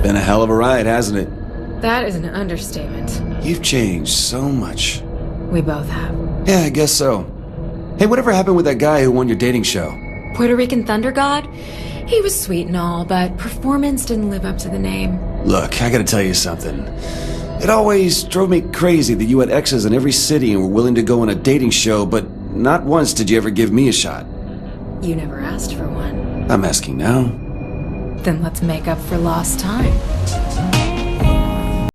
Been a hell of a ride, hasn't it? That is an understatement. You've changed so much. We both have. Yeah, I guess so. Hey, whatever happened with that guy who won your dating show? Puerto Rican Thunder God? He was sweet and all, but performance didn't live up to the name. Look, I gotta tell you something. It always drove me crazy that you had exes in every city and were willing to go on a dating show, but not once did you ever give me a shot. You never asked for one. I'm asking now. Then let's make up for lost time.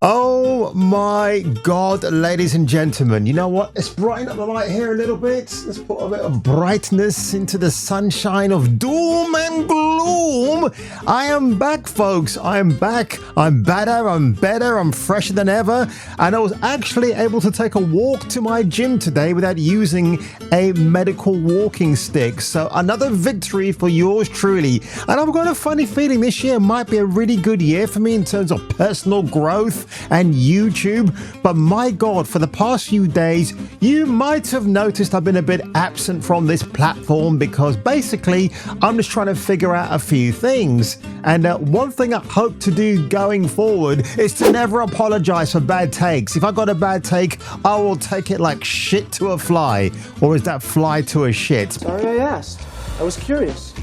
Oh my God, ladies and gentlemen, you know what? Let's brighten up the light here a little bit. Let's put a bit of brightness into the sunshine of doom and gloom. I am back, folks. I am back. I'm better. I'm fresher than ever. And I was actually able to take a walk to my gym today without using a medical walking stick. So another victory for yours truly. And I've got a funny feeling this year might be a really good year for me in terms of personal growth and YouTube. But my God, for the past few days, you might have noticed I've been a bit absent from this platform because basically I'm just trying to figure out a few things. And one thing I hope to do going forward is to never apologize for bad takes. If I got a bad take, I will take it like shit to a fly. Or is that fly to a shit? Sorry I asked. I was curious.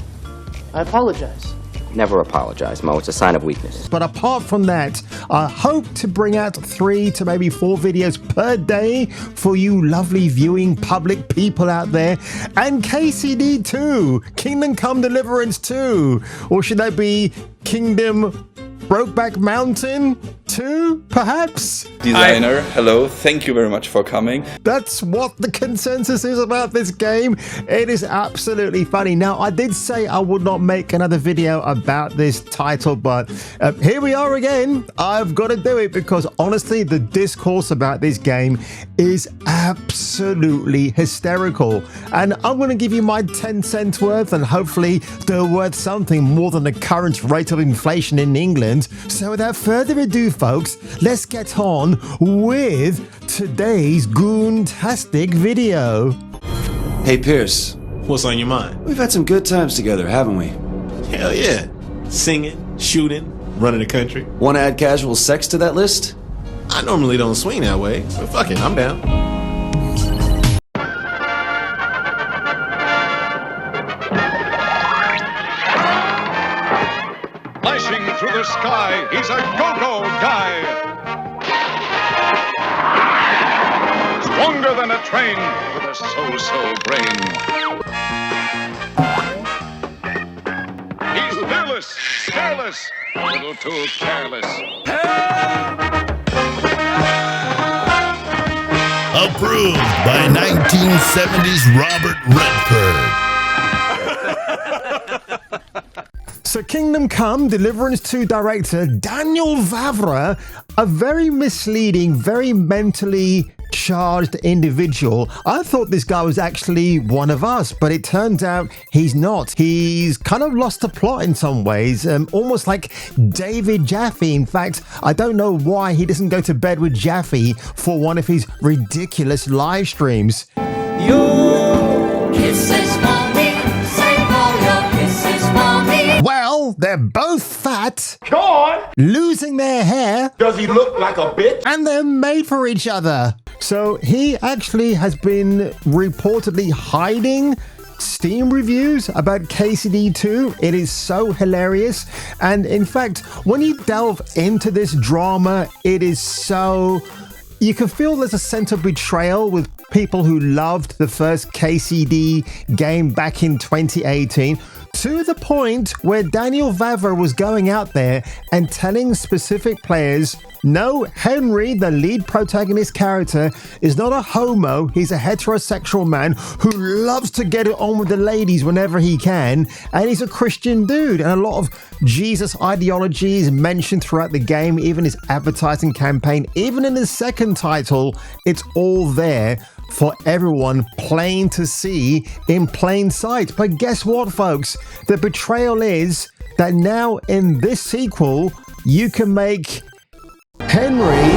I apologize. Never apologize, Mo. It's a sign of weakness. But apart from that, I hope to bring out 3 to maybe 4 videos per day for you lovely viewing public people out there. And KCD 2, Kingdom Come Deliverance 2. Or should that be Kingdom Brokeback Mountain 2, perhaps? Designer, hello, thank you very much for coming. That's what the consensus is about this game. It is absolutely funny. Now, I did say I would not make another video about this title, but here we are again. I've got to do it because honestly, the discourse about this game is absolutely hysterical. And I'm going to give you my 10 cents worth, and hopefully they're worth something more than the current rate of inflation in England. So without further ado, folks, let's get on with today's goontastic video. Hey, Pierce. What's on your mind? We've had some good times together, haven't we? Hell yeah. Singing, shooting, running the country. Want to add casual sex to that list? I normally don't swing that way, but fuck it, I'm down. Flashing through the sky, he's a go-go guy. Stronger than a train with a so-so brain. He's fearless, careless, a little too careless. Approved by 1970s Robert Redford. So Kingdom Come Deliverance 2 director Daniel Vavra, a very misleading, very mentally charged individual. I thought this guy was actually one of us, but it turns out he's not. He's kind of lost the plot in some ways, almost like David Jaffe. In fact, I don't know why he doesn't go to bed with Jaffe for one of his ridiculous live streams. Your kisses for me, save all your kisses for me. Well, they're both fat, God! losing their hair. Does he look like a bitch? And they're made for each other. So he actually has been reportedly hiding Steam reviews about KCD 2. It is so hilarious. And in fact, when you delve into this drama, it is so... You can feel there's a sense of betrayal with people who loved the first KCD game back in 2018, to the point where Daniel Vavra was going out there and telling specific players, no, Henry, the lead protagonist character, is not a homo. He's a heterosexual man who loves to get it on with the ladies whenever he can. And he's a Christian dude. And a lot of Jesus ideology is mentioned throughout the game, even his advertising campaign, even in his second title. It's all there for everyone plain to see in plain sight. But guess what, folks? The betrayal is that now in this sequel, you can make Henry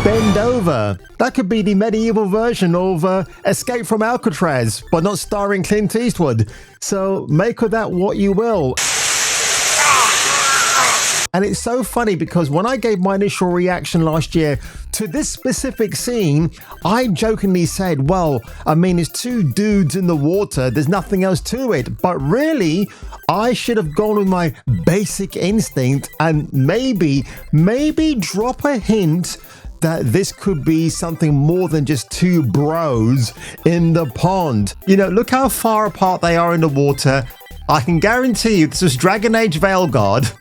bend over. That could be the medieval version of Escape from Alcatraz, but not starring Clint Eastwood. So make of that what you will. And it's so funny because when I gave my initial reaction last year to this specific scene, I jokingly said, well, I mean, it's two dudes in the water. There's nothing else to it. But really, I should have gone with my basic instinct and maybe drop a hint that this could be something more than just two bros in the pond. You know, look how far apart they are in the water. I can guarantee you this was Dragon Age Veilguard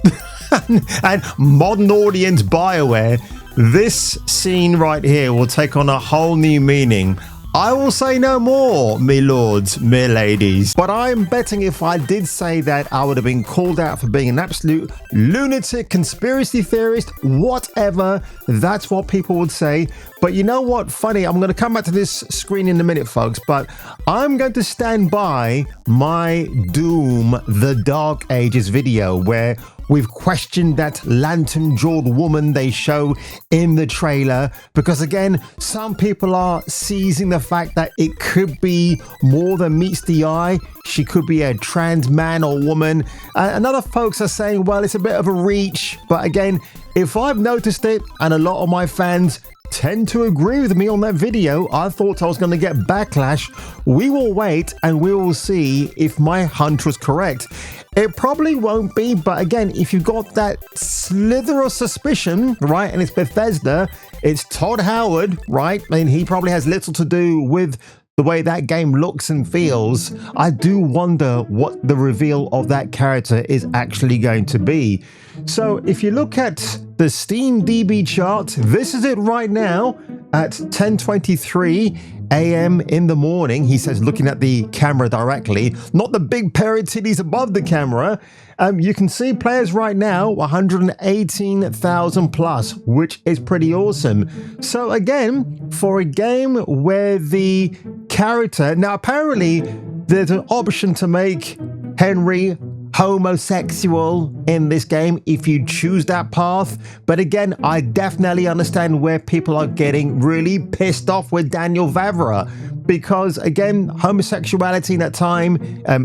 and modern audience BioWare. This scene right here will take on a whole new meaning. I will say no more, me lords, me ladies. But I'm betting if I did say that, I would have been called out for being an absolute lunatic, conspiracy theorist, whatever. That's what people would say. But you know what? Funny, I'm going to come back to this screen in a minute, folks. But I'm going to stand by my Doom, the Dark Ages video, where we've questioned that lantern-jawed woman they show in the trailer, because again, some people are seizing the fact that it could be more than meets the eye. She could be a trans man or woman. And other folks are saying, well, it's a bit of a reach. But again, if I've noticed it, and a lot of my fans tend to agree with me on that video, I thought I was going to get backlash. We will wait and we will see if my hunch was correct. It probably won't be, but again, if you've got that slither of suspicion, right, and it's Bethesda, it's Todd Howard, right, I mean, he probably has little to do with the way that game looks and feels. I do wonder what the reveal of that character is actually going to be. So if you look at the Steam DB chart, this is it right now at 10:23 a.m. in the morning. He says, looking at the camera directly, not the big pair of titties above the camera. You can see players right now, 118,000 plus, which is pretty awesome. So again, for a game where the character, now apparently there's an option to make Henry homosexual in this game if you choose that path. But again, I definitely understand where people are getting really pissed off with Daniel Vavra, because again, homosexuality in that time,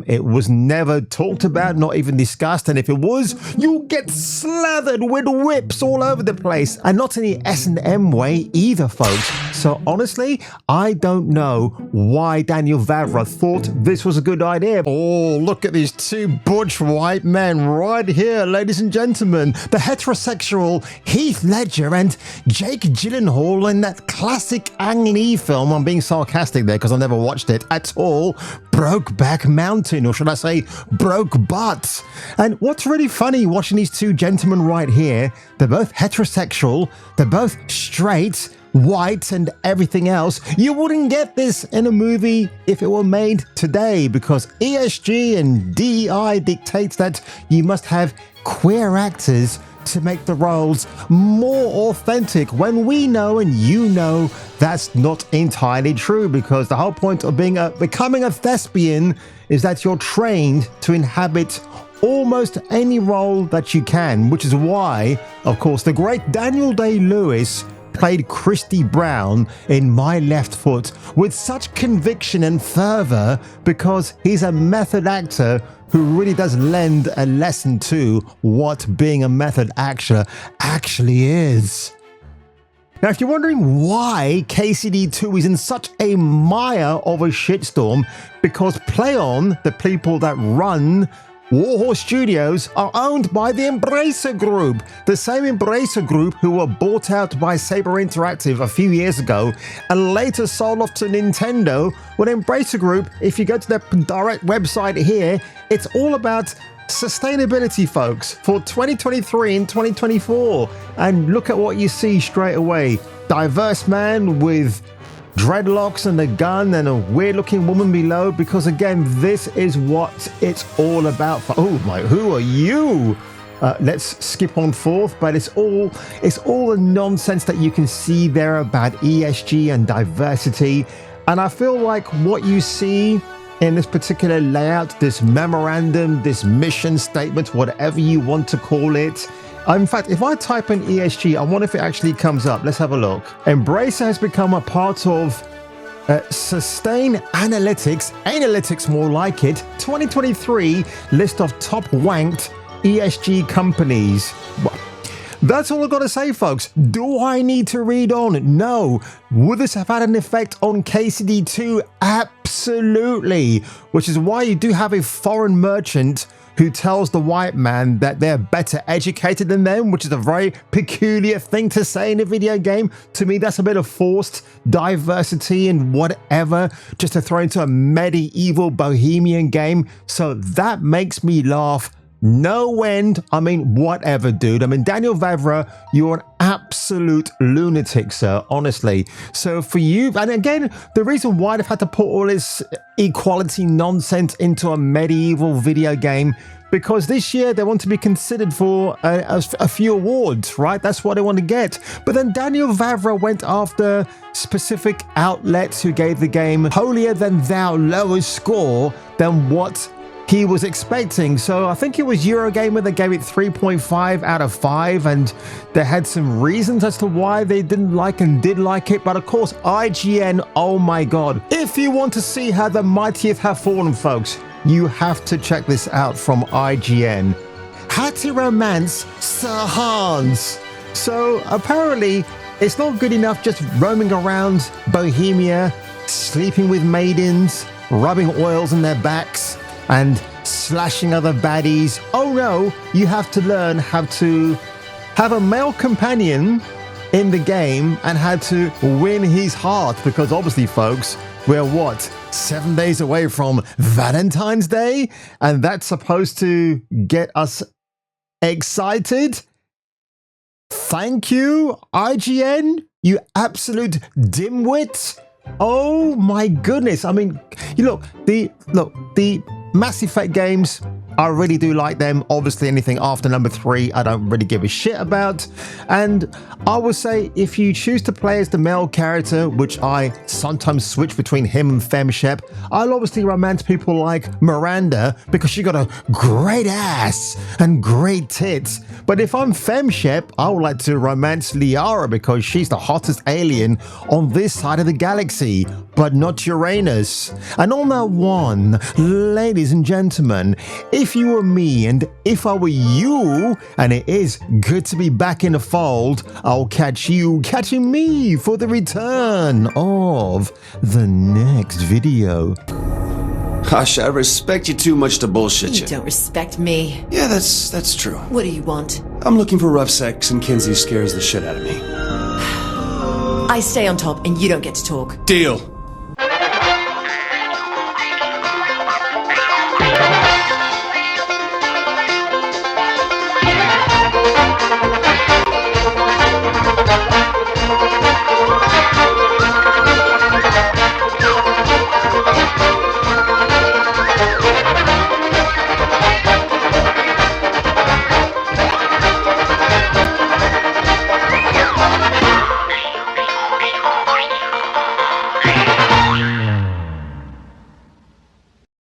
it was never talked about, not even discussed. And if it was, you'll get slathered with whips all over the place, and not in the S&M way either, folks. So honestly, I don't know why Daniel Vavra thought this was a good idea. Oh, look at these two butch white men right here, ladies and gentlemen. The heterosexual Heath Ledger and Jake Gyllenhaal in that classic Ang Lee film. I'm being sarcastic there because I never watched it at all. Brokeback Mountain, or should I say Broke Butt. And what's really funny watching these two gentlemen right here, they're both heterosexual, they're both straight, white and everything else. You wouldn't get this in a movie if it were made today, because ESG and DEI dictates that you must have queer actors to make the roles more authentic, when we know and you know that's not entirely true, because the whole point of becoming a thespian is that you're trained to inhabit almost any role that you can, which is why, of course, the great Daniel Day-Lewis played Christy Brown in My Left Foot with such conviction and fervor, because he's a method actor who really does lend a lesson to what being a method actor actually is. Now, if you're wondering why KCD2 is in such a mire of a shitstorm, because PlayOn, the people that run Warhorse Studios, are owned by the Embracer Group, the same Embracer Group who were bought out by Saber Interactive a few years ago and later sold off to Nintendo. Well, Embracer Group, if you go to their direct website here, it's all about sustainability, folks, for 2023 and 2024. And look at what you see straight away. Diverse man with dreadlocks and a gun and a weird looking woman below, because again, this is what it's all about. Oh my, who are you? Let's skip on forth, but it's all the nonsense that you can see there about ESG and diversity. And I feel like what you see in this particular layout, this memorandum, this mission statement, whatever you want to call it. In fact, if I type in ESG, I wonder if it actually comes up. Let's have a look. Embracer has become a part of Sustain Analytics more like it, 2023 list of top wanked ESG companies. That's all I've got to say, folks. Do I need to read on? No. Would this have had an effect on KCD2? Absolutely. Which is why you do have a foreign merchant who tells the white man that they're better educated than them, which is a very peculiar thing to say in a video game. To me, that's a bit of forced diversity and whatever, just to throw into a medieval bohemian game. So that makes me laugh no end. I mean, whatever, dude. I mean, Daniel Vavra, you're an absolute lunatic, sir, honestly. So for you, and again, the reason why they've had to put all this equality nonsense into a medieval video game, because this year they want to be considered for a few awards, right? That's what they want to get. But then Daniel Vavra went after specific outlets who gave the game holier than thou lower score than what he was expecting. So I think it was Eurogamer that gave it 3.5 out of 5, and they had some reasons as to why they didn't like and did like it. But of course, IGN, oh my god. If you want to see how the mightiest have fallen, folks, you have to check this out from IGN. How to romance Sir Hans. So apparently, it's not good enough just roaming around Bohemia, sleeping with maidens, rubbing oils on their backs, and slashing other baddies. Oh no, you have to learn how to have a male companion in the game and how to win his heart, because obviously, folks, we're what, 7 days away from Valentine's Day, and that's supposed to get us excited. Thank you, IGN, you absolute dimwit. Oh my goodness. I mean, you look, the Mass Effect games, I really do like them. Obviously, anything after number 3, I don't really give a shit about. And I would say if you choose to play as the male character, which I sometimes switch between him and FemShep, I'll obviously romance people like Miranda because she got a great ass and great tits. But if I'm FemShep, I would like to romance Liara because she's the hottest alien on this side of the galaxy, but not Uranus. And on that one, ladies and gentlemen, if you were me and if I were you, and it is good to be back in the fold, I'll catch you catching me for the return of the next video. Gosh, I respect you too much to bullshit you. You don't respect me. Yeah, that's true. What do you want? I'm looking for rough sex and Kinsey scares the shit out of me. I stay on top and you don't get to talk. Deal.